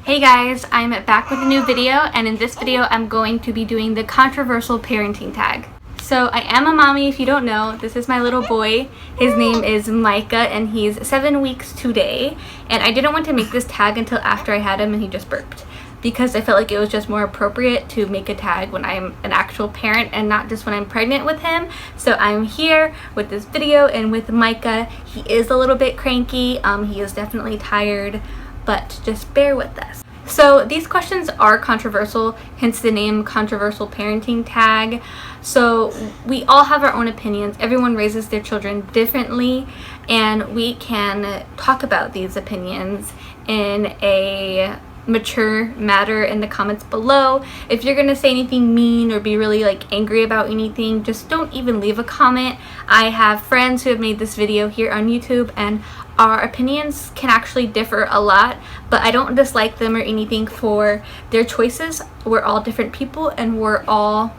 Hey guys, I'm back with a new video, and in this video I'm going to be doing the controversial parenting tag. So I am a mommy, if you don't know. This is my little boy. His name is Micah and he's 7 weeks today. And I didn't want to make this tag until after I had him and he just burped, because I felt like it was just more appropriate to make a tag when I'm an actual parent and not just when I'm pregnant with him. So I'm here with this video and with Micah. He is a little bit cranky. He is definitely tired, but just bear with us. So these questions are controversial, hence the name controversial parenting tag. So we all have our own opinions. Everyone raises their children differently, and we can talk about these opinions in a mature matter in the comments below. If you're gonna say anything mean or be really angry about anything, just don't even leave a comment. I have friends who have made this video here on YouTube, and our opinions can actually differ a lot, but I don't dislike them or anything for their choices. We're all different people and we're all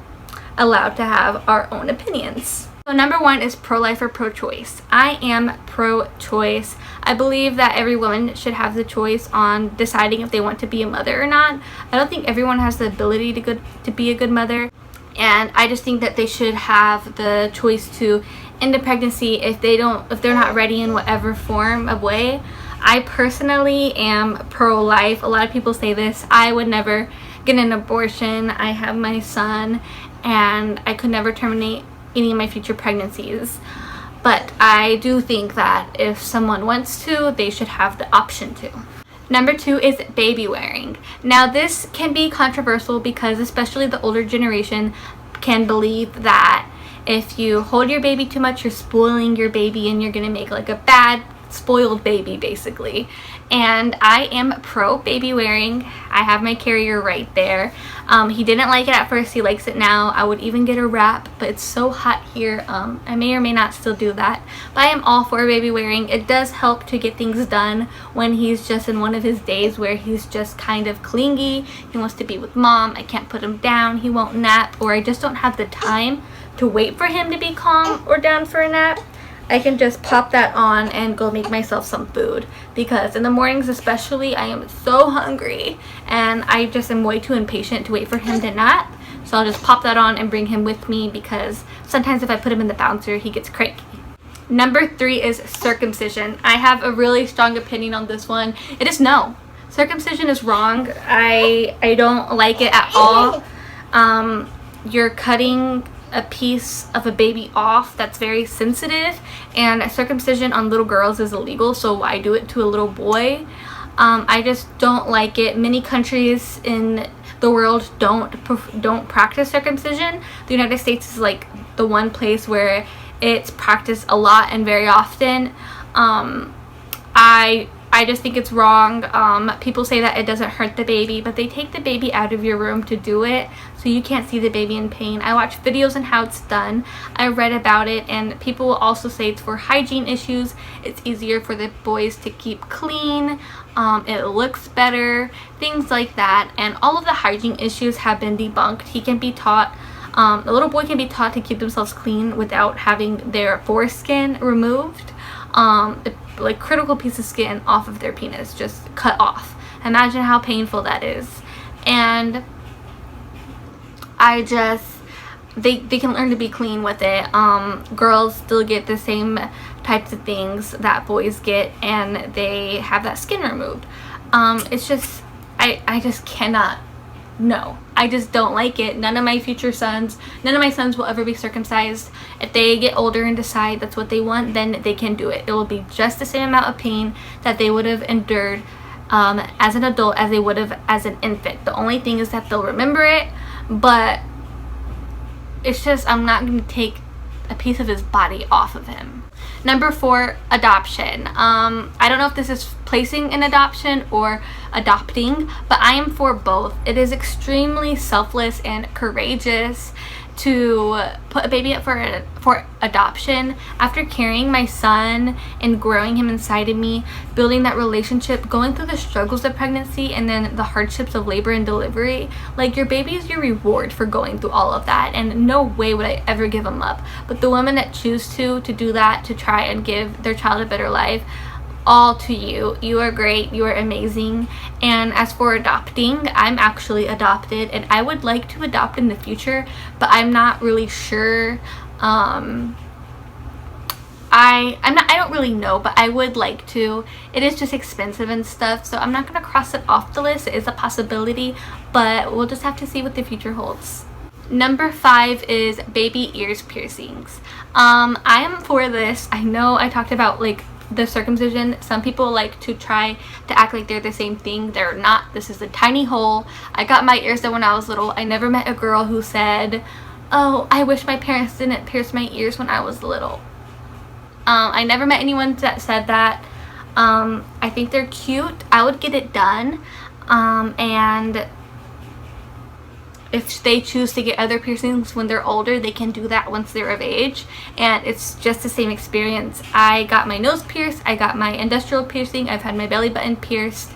allowed to have our own opinions. So number one is pro-life or pro-choice. I am pro-choice. I believe that every woman should have the choice on deciding if they want to be a mother or not. I don't think everyone has the ability to be a good mother, and I just think that they should have the choice to end a pregnancy if they're not ready in whatever form of way. I personally am pro-life. A lot of people say this. I would never get an abortion. I have my son and I could never terminate any of my future pregnancies, but I do think that if someone wants to, they should have the option to. Number two is baby wearing. Now this can be controversial because especially the older generation can believe that if you hold your baby too much, you're spoiling your baby and you're gonna make a bad spoiled baby basically. And I am pro baby wearing. I have my carrier right there. He didn't like it at first. He likes it now. I would even get a wrap, but it's so hot here. I may or may not still do that, but I am all for baby wearing. It does help to get things done when he's just in one of his days where he's just kind of clingy. He wants to be with mom. I can't put him down. He won't nap, or I just don't have the time to wait for him to be calm or down for a nap. I can just pop that on and go make myself some food, because in the mornings especially I am so hungry and I just am way too impatient to wait for him to nap. So I'll just pop that on and bring him with me, because sometimes if I put him in the bouncer he gets cranky. Number three is circumcision. I have a really strong opinion on this one. It is no. Circumcision is wrong. I don't like it at all. You're cutting a piece of a baby off that's very sensitive, and circumcision on little girls is illegal, so why do it to a little boy? I just don't like it. Many countries in the world don't practice circumcision. The United States is the one place where it's practiced a lot and very often. I just think it's wrong. People say that it doesn't hurt the baby, but they take the baby out of your room to do it, so you can't see the baby in pain. I watch videos on how it's done. I read about it, and people will also say it's for hygiene issues. It's easier for the boys to keep clean. It looks better, things like that. And all of the hygiene issues have been debunked. He can be taught, the little boy can be taught to keep themselves clean without having their foreskin removed. Critical piece of skin off of their penis just cut off. Imagine how painful that is. And they can learn to be clean with it. Girls still get the same types of things that boys get, and they have that skin removed. It's just, I just cannot. No, I just don't like it. None of my sons will ever be circumcised. If they get older and decide that's what they want, then they can do it. It will be just the same amount of pain that they would have endured as an adult as they would have as an infant. The only thing is that they'll remember it, but it's just, I'm not going to take a piece of his body off of him. Number four, adoption. I don't know if this is placing an adoption or adopting, but I am for both. It is extremely selfless and courageous to put a baby up for adoption. After carrying my son and growing him inside of me, building that relationship, going through the struggles of pregnancy and then the hardships of labor and delivery, your baby is your reward for going through all of that, and no way would I ever give him up. But the women that choose to do that, to try and give their child a better life, all to you. You are great, you are amazing. And as for adopting, I'm actually adopted and I would like to adopt in the future, but I'm not really sure. I don't really know, but I would like to. It is just expensive and stuff, so I'm not gonna cross it off the list. It is a possibility, but we'll just have to see what the future holds. Number 5 is baby ears piercings. I am for this. I know I talked about like the circumcision. Some people like to try to act like they're the same thing. They're not. This is a tiny hole. I got my ears done when I was little. I never met a girl who said, oh, I wish my parents didn't pierce my ears when I was little. I never met anyone that said that. I think they're cute. I would get it done. And if they choose to get other piercings when they're older, they can do that once they're of age, and it's just the same experience. I got my nose pierced, I got my industrial piercing, I've had my belly button pierced,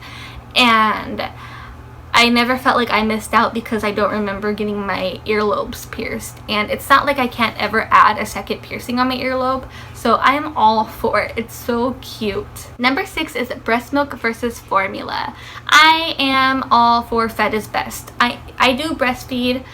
and I never felt like I missed out because I don't remember getting my earlobes pierced. And it's not like I can't ever add a second piercing on my earlobe, so I am all for it. It's so cute. Number 6 is breast milk versus formula. I am all for fed is best. I do breastfeed.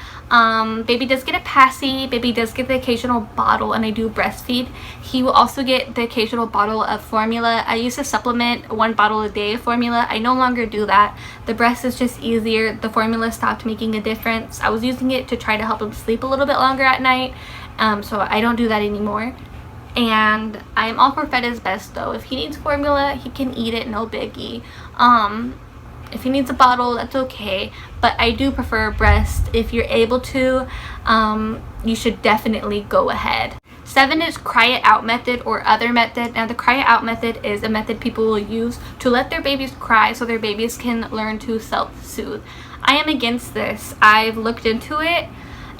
Baby does get a passy, baby does get the occasional bottle, and I do breastfeed. He will also get the occasional bottle of formula. I used to supplement 1 bottle a day of formula. I no longer do that. The breast is just easier. The formula stopped making a difference. I was using it to try to help him sleep a little bit longer at night, so I don't do that anymore. And I'm all for fed is best though. If he needs formula, he can eat it, no biggie. If he needs a bottle, that's okay, but I do prefer breast. If you're able to, you should definitely go ahead. 7 is cry it out method or other method. Now the cry it out method is a method people will use to let their babies cry so their babies can learn to self-soothe. I am against this. I've looked into it,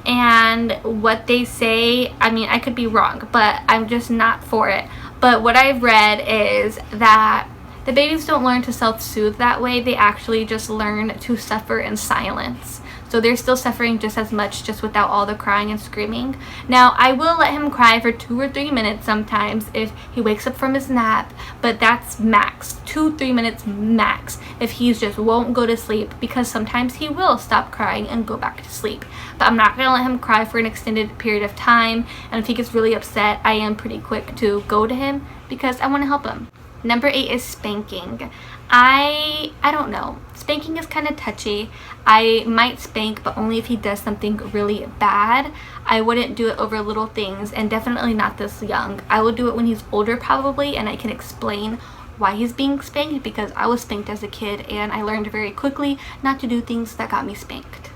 and what they say, I mean, I could be wrong, but I'm just not for it. But what I've read is that the babies don't learn to self-soothe that way. They actually just learn to suffer in silence. So they're still suffering just as much, just without all the crying and screaming. Now, I will let him cry for 2 or 3 minutes sometimes if he wakes up from his nap, but that's max. 2-3 minutes max if he just won't go to sleep, because sometimes he will stop crying and go back to sleep. But I'm not going to let him cry for an extended period of time, and if he gets really upset, I am pretty quick to go to him because I want to help him. Number 8 is spanking. I don't know. Spanking is kind of touchy. I might spank, but only if he does something really bad. I wouldn't do it over little things, and definitely not this young. I will do it when he's older probably, and I can explain why he's being spanked, because I was spanked as a kid and I learned very quickly not to do things that got me spanked.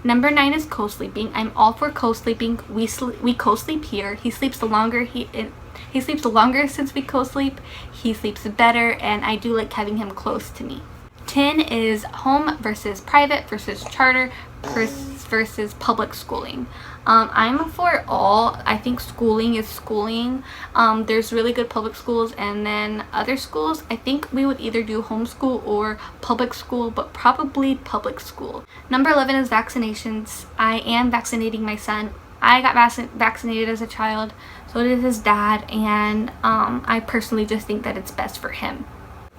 Number 9 is co-sleeping. I'm all for co-sleeping. We co-sleep here. He sleeps longer. He sleeps longer since we co-sleep. He sleeps better, and I do like having him close to me. 10 is home versus private versus charter versus public schooling. I'm for all. I think schooling is schooling. There's really good public schools, and then other schools, I think we would either do homeschool or public school, but probably public school. Number 11 is vaccinations. I am vaccinating my son. I got vaccinated as a child, so did his dad, and I personally just think that it's best for him.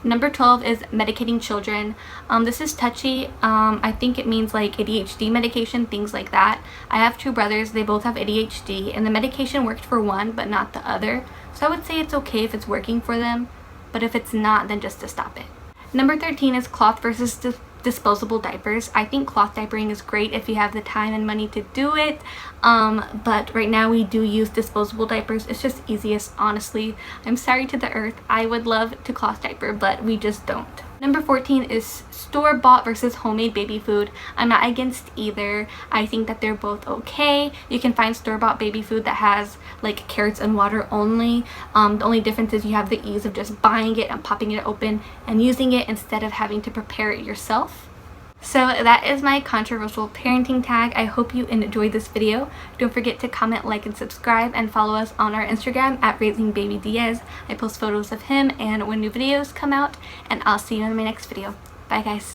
Number 12 is medicating children. This is touchy. I think it means like ADHD medication, things like that. I have 2 brothers. They both have ADHD, and the medication worked for one but not the other. So I would say it's okay if it's working for them, but if it's not, then just to stop it. Number 13 is cloth versus disposable diapers. I think cloth diapering is great if you have the time and money to do it, but right now we do use disposable diapers. It's just easiest, honestly. I'm sorry to the earth. I would love to cloth diaper, but we just don't. Number 14 is store-bought versus homemade baby food. I'm not against either. I think that they're both okay. You can find store-bought baby food that has like carrots and water only. The only difference is you have the ease of just buying it and popping it open and using it instead of having to prepare it yourself. So that is my controversial parenting tag. I hope you enjoyed this video. Don't forget to comment, like, and subscribe, and follow us on our Instagram at RaisingBabyDiaz. I post photos of him and when new videos come out, and I'll see you in my next video. Bye guys.